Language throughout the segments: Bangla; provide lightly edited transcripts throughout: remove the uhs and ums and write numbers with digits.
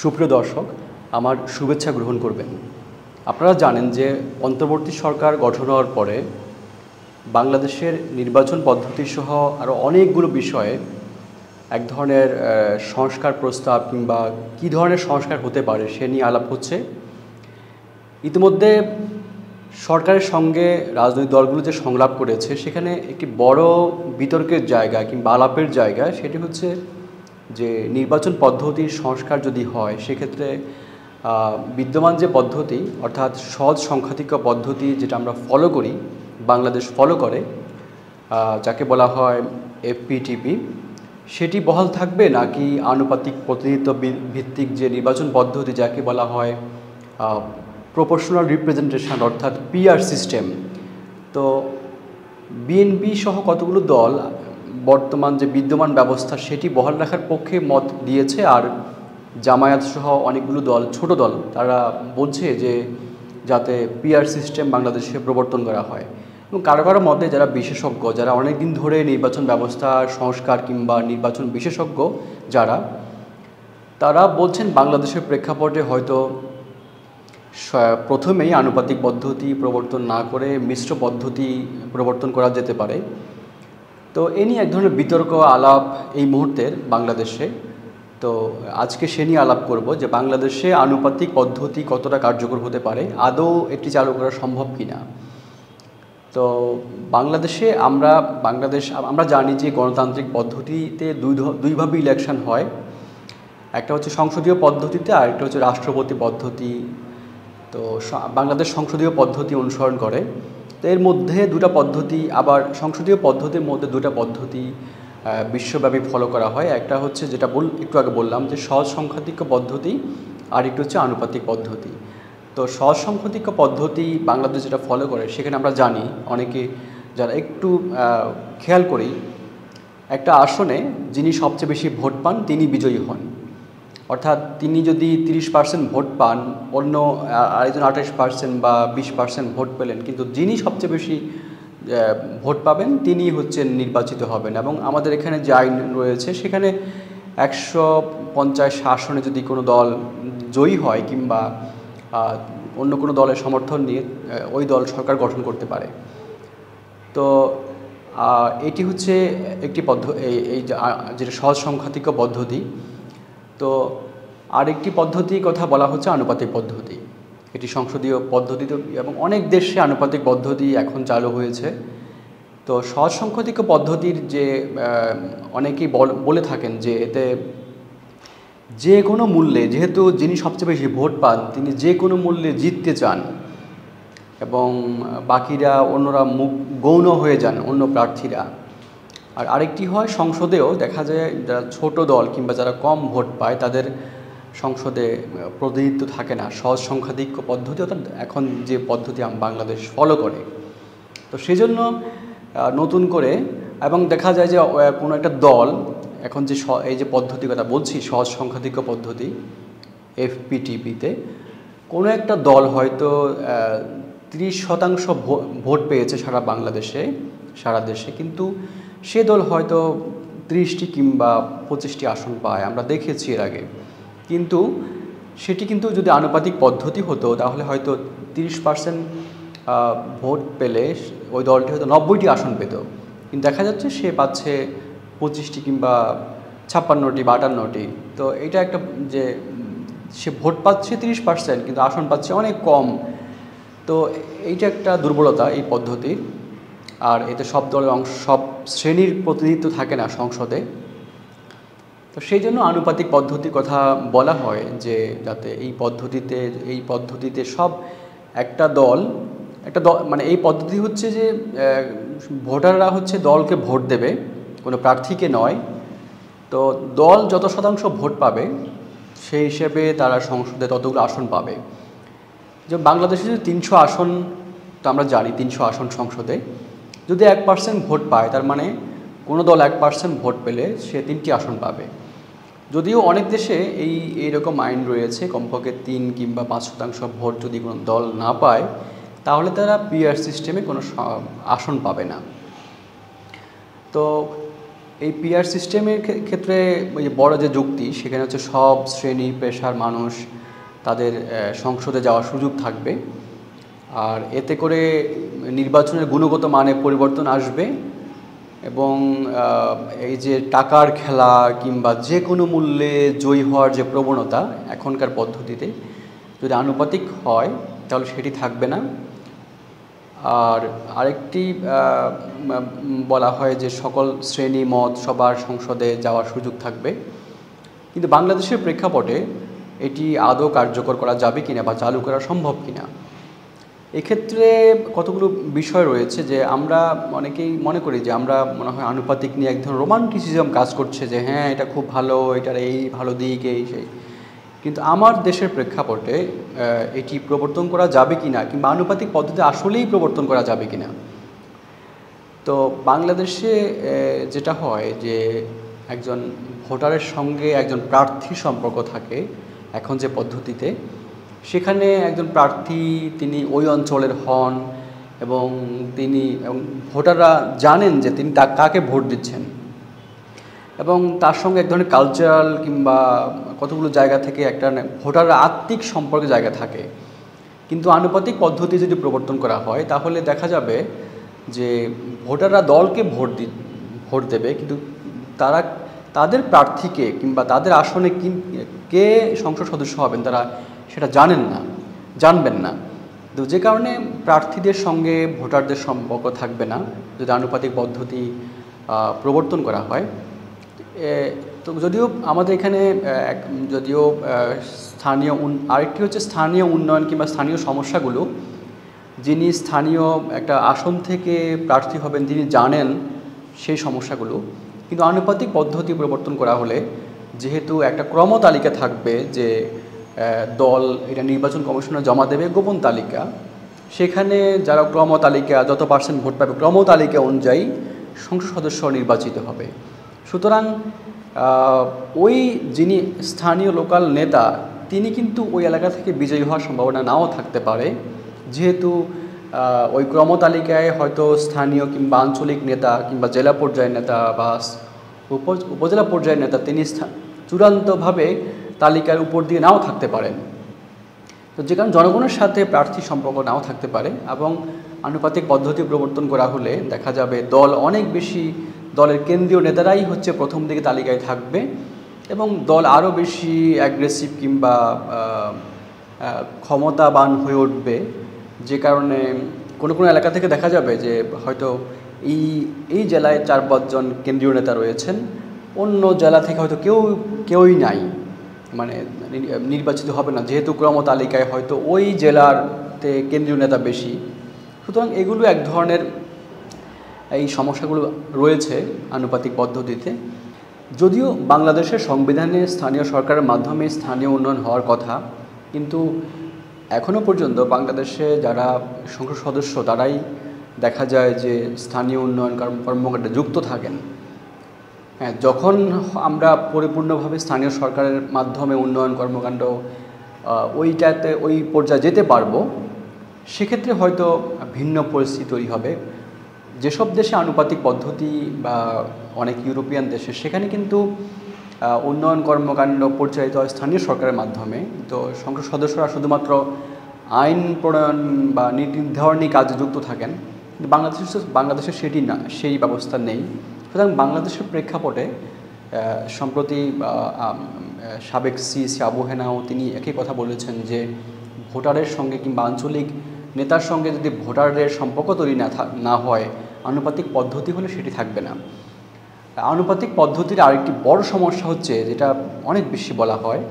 সুপ্রিয় দর্শক, আমার শুভেচ্ছা গ্রহণ করবেন। আপনারা জানেন যে অন্তর্বর্তী সরকার গঠন হওয়ার পরে বাংলাদেশের নির্বাচন পদ্ধতি সহ আরও অনেকগুলো বিষয়ে এক ধরনের সংস্কার প্রস্তাব কিংবা কী ধরনের সংস্কার হতে পারে সে নিয়ে আলাপ হচ্ছে। ইতিমধ্যে সরকারের সঙ্গে রাজনৈতিক দলগুলো যে সংলাপ করেছে সেখানে একটি বড় বিতর্কের জায়গা কিংবা আলাপের জায়গা সেটি হচ্ছে যে নির্বাচন পদ্ধতির সংস্কার যদি হয় সেক্ষেত্রে বিদ্যমান যে পদ্ধতি অর্থাৎ সহজ সংখ্যাধিক্য পদ্ধতি যেটা আমরা ফলো করি, বাংলাদেশ ফলো করে, যাকে বলা হয় এফপিটিপি, সেটি বহাল থাকবে নাকি আনুপাতিক প্রতিনিধিত্ব ভিত্তিক যে নির্বাচন পদ্ধতি যাকে বলা হয় প্রপোর্শনাল রিপ্রেজেন্টেশন অর্থাৎ পিআর সিস্টেম। তো বিএনপি সহ কতগুলো দল বর্তমান যে বিদ্যমান ব্যবস্থা সেটি বহাল রাখার পক্ষে মত দিয়েছে, আর জামায়াত সহ অনেকগুলো দল, ছোট দল, তারা বলছে যে যাতে পিআর সিস্টেম বাংলাদেশে প্রবর্তন করা হয়। এবং কারো কারো মতে যারা বিশেষজ্ঞ, যারা অনেক দিন ধরে নির্বাচন ব্যবস্থা সংস্কার কিংবা নির্বাচন বিশেষজ্ঞ যারা, তারা বলছেন বাংলাদেশের প্রেক্ষাপটে হয়তো প্রথমেই আনুপাতিক পদ্ধতি প্রবর্তন না করে মিশ্র পদ্ধতি প্রবর্তন করা যেতে পারে। তো এ নিয়ে এক ধরনের বিতর্ক আলাপ এই মুহূর্তের বাংলাদেশে। তো আজকে সে নিয়ে আলাপ করব যে বাংলাদেশে আনুপাতিক পদ্ধতি কতটা কার্যকর হতে পারে, আদৌ এটি চালু করা সম্ভব কিনা। তো বাংলাদেশে আমরা জানি যে গণতান্ত্রিক পদ্ধতিতে দুইভাবে ইলেকশন হয়, একটা হচ্ছে সংসদীয় পদ্ধতিতে আর একটা হচ্ছে রাষ্ট্রপতি পদ্ধতি। তো বাংলাদেশ সংসদীয় পদ্ধতি অনুসরণ করে। তো এর মধ্যে দুটা পদ্ধতি, আবার সংসদীয় পদ্ধতির মধ্যে দুটা পদ্ধতি বিশ্বব্যাপী ফলো করা হয়। একটা হচ্ছে যেটা একটু আগে বললাম যে সহজ সংখ্যাধিক্য পদ্ধতি, আর একটু হচ্ছে আনুপাতিক পদ্ধতি। তো সহজ সংখ্যাধিক্য পদ্ধতি বাংলাদেশ যেটা ফলো করে সেখানে আমরা জানি, অনেকে যারা একটু খেয়াল করি, একটা আসনে যিনি সবচেয়ে বেশি ভোট পান তিনি বিজয়ী হন। অর্থাৎ তিনি যদি 30% ভোট পান, অন্য আরেকজন 28% বা 20% ভোট পেলেন, কিন্তু যিনি সবচেয়ে বেশি ভোট পাবেন তিনি হচ্ছেন নির্বাচিত হবেন। এবং আমাদের এখানে যে আইন রয়েছে সেখানে 150 আসনে যদি কোনো দল জয়ী হয় কিংবা অন্য কোনো দলের সমর্থন নিয়ে ওই দল সরকার গঠন করতে পারে। তো এটি হচ্ছে একটি এই যেটা সহজ সংখ্যাধিক্য পদ্ধতি। তো আরেকটি পদ্ধতির কথা বলা হচ্ছে আনুপাতিক পদ্ধতি। এটি সংসদীয় পদ্ধতিতে এবং অনেক দেশে আনুপাতিক পদ্ধতি এখন চালু হয়েছে। তো সহজ সংখ্যাধিক্য পদ্ধতির যে অনেকেই বলে থাকেন যে এতে যে কোনো মূল্যে, যেহেতু যিনি সবচেয়ে বেশি ভোট পান তিনি যে কোনো মূল্যে জিততে চান এবং বাকিরা অন্যরা গৌণ হয়ে যান, অন্য প্রার্থীরা। আর আরেকটি হয় সংসদেও দেখা যায় যারা ছোট দল কিংবা যারা কম ভোট পায় তাদের সংসদে প্রতিনিধিত্ব থাকে না, সহজ সংখ্যাধিক্য পদ্ধতি অর্থাৎ এখন যে পদ্ধতি বাংলাদেশ ফলো করে। তো সেজন্য নতুন করে, এবং দেখা যায় যে কোনো একটা দল এখন যে এই যে পদ্ধতির কথা বলছি সহজ সংখ্যাধিক্য পদ্ধতি এফপিটিপিতে, কোনো একটা দল হয়তো 30% ভোট পেয়েছে সারা বাংলাদেশে, সারা দেশে, কিন্তু সে দল হয়তো 30টি কিংবা 25টি আসন পায়, আমরা দেখেছি এর আগে। কিন্তু সেটি কিন্তু যদি আনুপাতিক পদ্ধতি হতো তাহলে হয়তো 30% ভোট পেলে ওই দলটি হয়তো 90টি আসন পেত, কিন্তু দেখা যাচ্ছে সে পাচ্ছে 25টি কিংবা 56টি বা 58টি। তো এটা একটা যে সে ভোট পাচ্ছে 30% কিন্তু আসন পাচ্ছে অনেক কম। তো এইটা একটা দুর্বলতা এই পদ্ধতির। আর এতে সব দলের সব শ্রেণীর প্রতিনিধিত্ব থাকে না সংসদে। তো সেই জন্য আনুপাতিক পদ্ধতির কথা বলা হয় যে যাতে এই পদ্ধতিতে সব একটা দল মানে এই পদ্ধতি হচ্ছে যে ভোটাররা হচ্ছে দলকে ভোট দেবে, কোনো প্রার্থীকে নয়। তো দল যত শতাংশ ভোট পাবে সেই হিসেবে তারা সংসদে ততগুলো আসন পাবে। যে বাংলাদেশে যদি 300 আসন, তো আমরা জানি 300 আসন সংসদে, যদি 1% ভোট পায় তার মানে কোনো দল 1% ভোট পেলে সে 3টি আসন পাবে। যদিও অনেক দেশে এইরকম আইন রয়েছে, কমপক্ষে 3 কিংবা 5% ভোট যদি কোনো দল না পায় তাহলে তারা পিআর সিস্টেমে কোনো আসন পাবে না। তো এই পিআর সিস্টেমের ক্ষেত্রে ওই যে বড় যে যুক্তি, সেখানে হচ্ছে সব শ্রেণী পেশার মানুষ তাদের সংসদে যাওয়ার সুযোগ থাকবে, আর এতে করে নির্বাচনের গুণগত মানে পরিবর্তন আসবে এবং এই যে টাকার খেলা কিংবা যে কোনো মূল্যে জয়ী হওয়ার যে প্রবণতা এখনকার পদ্ধতিতে যদি আনুপাতিক হয় তাহলে সেটি থাকবে না। আর আরেকটি বলা হয় যে সকল শ্রেণী মত সবার সংসদে যাওয়ার সুযোগ থাকবে, কিন্তু বাংলাদেশের প্রেক্ষাপটে এটি আদৌ কার্যকর করা যাবে কিনা বা চালু করা সম্ভব কিনা, এক্ষেত্রে কতগুলো বিষয় রয়েছে। যে আমরা অনেকেই মনে করি যে আমরা মনে হয় আনুপাতিক নিয়ে এক ধরনের রোমান্টিসিজম কাজ করছে, যে হ্যাঁ এটা খুব ভালো, এটার এই ভালো দিক এই সেই, কিন্তু আমার দেশের প্রেক্ষাপটে এটি প্রবর্তন করা যাবে কিনা কিংবা আনুপাতিক পদ্ধতি আসলেই প্রবর্তন করা যাবে কিনা। তো বাংলাদেশে যেটা হয় যে একজন ভোটারের সঙ্গে একজন প্রার্থীর সম্পর্ক থাকে এখন যে পদ্ধতিতে, সেখানে একজন প্রার্থী তিনি ওই অঞ্চলের হন এবং তিনি ভোটাররা জানেন যে তিনি কাকে ভোট দিচ্ছেন, এবং তার সঙ্গে এক ধরনের কালচারাল কিংবা কতগুলো জায়গা থেকে একটা ভোটাররা আত্মিক সম্পর্কে জায়গা থাকে। কিন্তু আনুপাতিক পদ্ধতি যদি প্রবর্তন করা হয় তাহলে দেখা যাবে যে ভোটাররা দলকে ভোট দেবে, কিন্তু তারা তাদের প্রার্থীকে কিংবা তাদের আসনে কে সংসদ সদস্য হবেন তারা সেটা জানবেন না। তো যে কারণে প্রার্থীদের সঙ্গে ভোটারদের সম্পর্ক থাকবে না যদি আনুপাতিক পদ্ধতি প্রবর্তন করা হয়। তো যদিও আমাদের এখানে যদিও স্থানীয় আরেকটি হচ্ছে স্থানীয় উন্নয়ন কিংবা স্থানীয় সমস্যাগুলো, যিনি স্থানীয় একটা আসন থেকে প্রার্থী হবেন তিনি জানেন সেই সমস্যাগুলো, কিন্তু আনুপাতিক পদ্ধতি প্রবর্তন করা হলে যেহেতু একটা ক্রমতালিকা থাকবে যে দল এটা নির্বাচন কমিশনে জমা দেবে গোপন তালিকা, সেখানে যারা ক্রমতালিকা যত পার্সেন্ট ভোট পাবে ক্রমতালিকা অনুযায়ী সংসদ সদস্য নির্বাচিত হবে। সুতরাং ওই যিনি স্থানীয় লোকাল নেতা তিনি কিন্তু ওই এলাকা থেকে বিজয়ী হওয়ার সম্ভাবনা নাও থাকতে পারে, যেহেতু ওই ক্রমতালিকায় হয়তো স্থানীয় কিংবা আঞ্চলিক নেতা কিংবা জেলা পর্যায়ের নেতা বা উপজেলা পর্যায়ের নেতা তিনি চূড়ান্তভাবে তালিকার উপর দিয়ে নাও থাকতে পারেন। তো যে কারণে জনগণের সাথে প্রার্থী সম্পর্ক নাও থাকতে পারে, এবং আনুপাতিক পদ্ধতি প্রবর্তন করা হলে দেখা যাবে অনেক বেশি দলের কেন্দ্রীয় নেতারাই হচ্ছে প্রথম দিকে তালিকায় থাকবে এবং দল আরও বেশি অ্যাগ্রেসিভ কিংবা ক্ষমতাবান হয়ে উঠবে, যে কারণে কোনো এলাকা থেকে দেখা যাবে যে হয়তো এই জেলায় 4-5 জন কেন্দ্রীয় নেতা রয়েছেন, অন্য জেলা থেকে হয়তো কেউই নাই, মানে নির্বাচিত হবে না, যেহেতু ক্রমতালিকায় হয়তো ওই জেলাতে কেন্দ্রীয় নেতা বেশি। সুতরাং এগুলো এক ধরনের এই সমস্যাগুলো রয়েছে আনুপাতিক পদ্ধতিতে। যদিও বাংলাদেশের সংবিধানে স্থানীয় সরকারের মাধ্যমে স্থানীয় উন্নয়ন হওয়ার কথা, কিন্তু এখনও পর্যন্ত বাংলাদেশে যারা সংসদ সদস্য তারাই দেখা যায় যে স্থানীয় উন্নয়ন কর্মকাণ্ডে যুক্ত থাকেন। হ্যাঁ, যখন আমরা পরিপূর্ণভাবে স্থানীয় সরকারের মাধ্যমে উন্নয়ন কর্মকাণ্ড ওই পর্যায়ে যেতে পারবো, সেক্ষেত্রে হয়তো ভিন্ন পরিস্থিতি তৈরি হবে। যেসব দেশে আনুপাতিক পদ্ধতি বা অনেক ইউরোপিয়ান দেশে সেখানে কিন্তু উন্নয়ন কর্মকাণ্ড পরিচালিত হয় স্থানীয় সরকারের মাধ্যমে, তো সংসদ সদস্যরা শুধুমাত্র আইন প্রণয়ন বা নীতি নির্ধারণী কাজে যুক্ত থাকেন, কিন্তু বাংলাদেশে সেটি না, সেই ব্যবস্থা নেই। সুতরাং বাংলাদেশের প্রেক্ষাপটে সম্প্রতি সাবেক সিইসি আবু হেনাও তিনি একই কথা বলেছেন যে ভোটারের সঙ্গে কিংবা আঞ্চলিক নেতার সঙ্গে যদি ভোটারের সম্পর্ক তৈরি না হয়, আনুপাতিক পদ্ধতি হলে সেটি থাকবে না। আনুপাতিক পদ্ধতির আরেকটি বড় সমস্যা হচ্ছে, যেটা অনেক বেশি বলা হয়,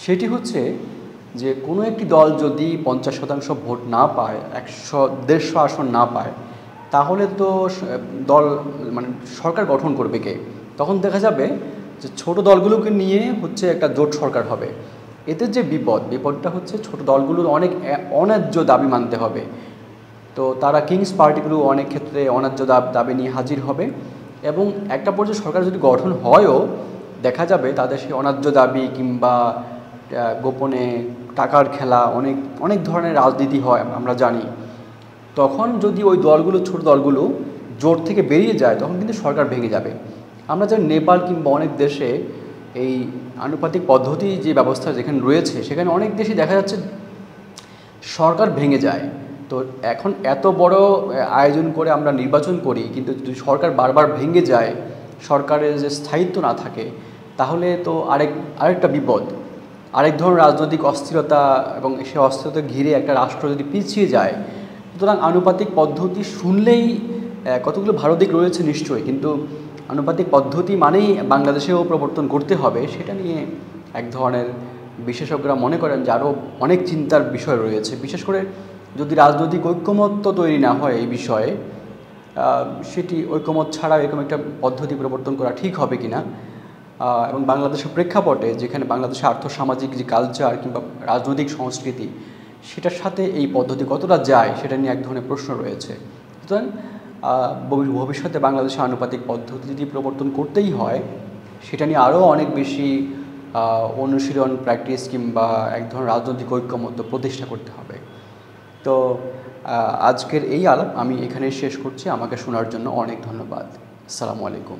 সেটি হচ্ছে যে কোনো একটি দল যদি 50% ভোট না পায়, 100-150 আসন না পায়, তাহলে তো দল মানে সরকার গঠন করবে কে? তখন দেখা যাবে যে ছোট দলগুলোকে নিয়ে হচ্ছে একটা জোট সরকার হবে। এতে যে বিপদটা হচ্ছে ছোট দলগুলোর অনেক অন্যায্য দাবি মানতে হবে। তো তারা কিংস পার্টিগুলো অনেক ক্ষেত্রে অন্যায্য দাবি নিয়ে হাজির হবে, এবং একটা পর্যায়ে সরকার যদি গঠন হয়ও দেখা যাবে তাদের সেই অন্যায্য দাবি কিংবা গোপনে টাকার খেলা অনেক ধরনের রাজনীতি হয় আমরা জানি। তখন যদি ওই ছোট দলগুলো জোট থেকে বেরিয়ে যায় তখন কিন্তু সরকার ভেঙে যাবে। আমরা জানি নেপাল কিংবা অনেক দেশে এই আনুপাতিক পদ্ধতি যে ব্যবস্থা যেখানে রয়েছে সেখানে অনেক দেশই দেখা যাচ্ছে সরকার ভেঙে যায়। তো এখন এত বড় আয়োজন করে আমরা নির্বাচন করি, কিন্তু যদি সরকার বারবার ভেঙে যায়, সরকারের যে স্থায়িত্ব না থাকে, তাহলে তো আরেকটা বিপদ, আরেক ধরনের রাজনৈতিক অস্থিরতা, এবং সেই অস্থিরতা ঘিরে একটা রাষ্ট্র যদি পিছিয়ে যায়। সুতরাং আনুপাতিক পদ্ধতি শুনলেই কতগুলো ভালো দিক রয়েছে নিশ্চয়ই, কিন্তু আনুপাতিক পদ্ধতি মানেই বাংলাদেশেও প্রবর্তন করতে হবে, সেটা নিয়ে এক ধরনের বিশেষজ্ঞরা মনে করেন যে আরও অনেক চিন্তার বিষয় রয়েছে। বিশেষ করে যদি রাজনৈতিক ঐকমত্য তৈরি না হয় এই বিষয়ে, সেটি ঐকমত ছাড়া এরকম একটা পদ্ধতি প্রবর্তন করা ঠিক হবে কিনা, এবং বাংলাদেশের প্রেক্ষাপটে যেখানে বাংলাদেশের আর্থসামাজিক যে কালচার কিংবা রাজনৈতিক সংস্কৃতি, সেটার সাথে এই পদ্ধতি কতটা যায় সেটা নিয়ে এক ধরনের প্রশ্ন রয়েছে। সুতরাং ভবিষ্যতে বাংলাদেশে আনুপাতিক পদ্ধতি যদি প্রবর্তন করতেই হয়, সেটা নিয়ে আরও অনেক বেশি অনুশীলন, প্র্যাকটিস কিংবা এক ধরনের রাজনৈতিক ঐক্যমত্য প্রতিষ্ঠা করতে হবে। তো আজকের এই আলাপ আমি এখানে শেষ করছি। আমাকে শোনার জন্য অনেক ধন্যবাদ। আসসালামু আলাইকুম।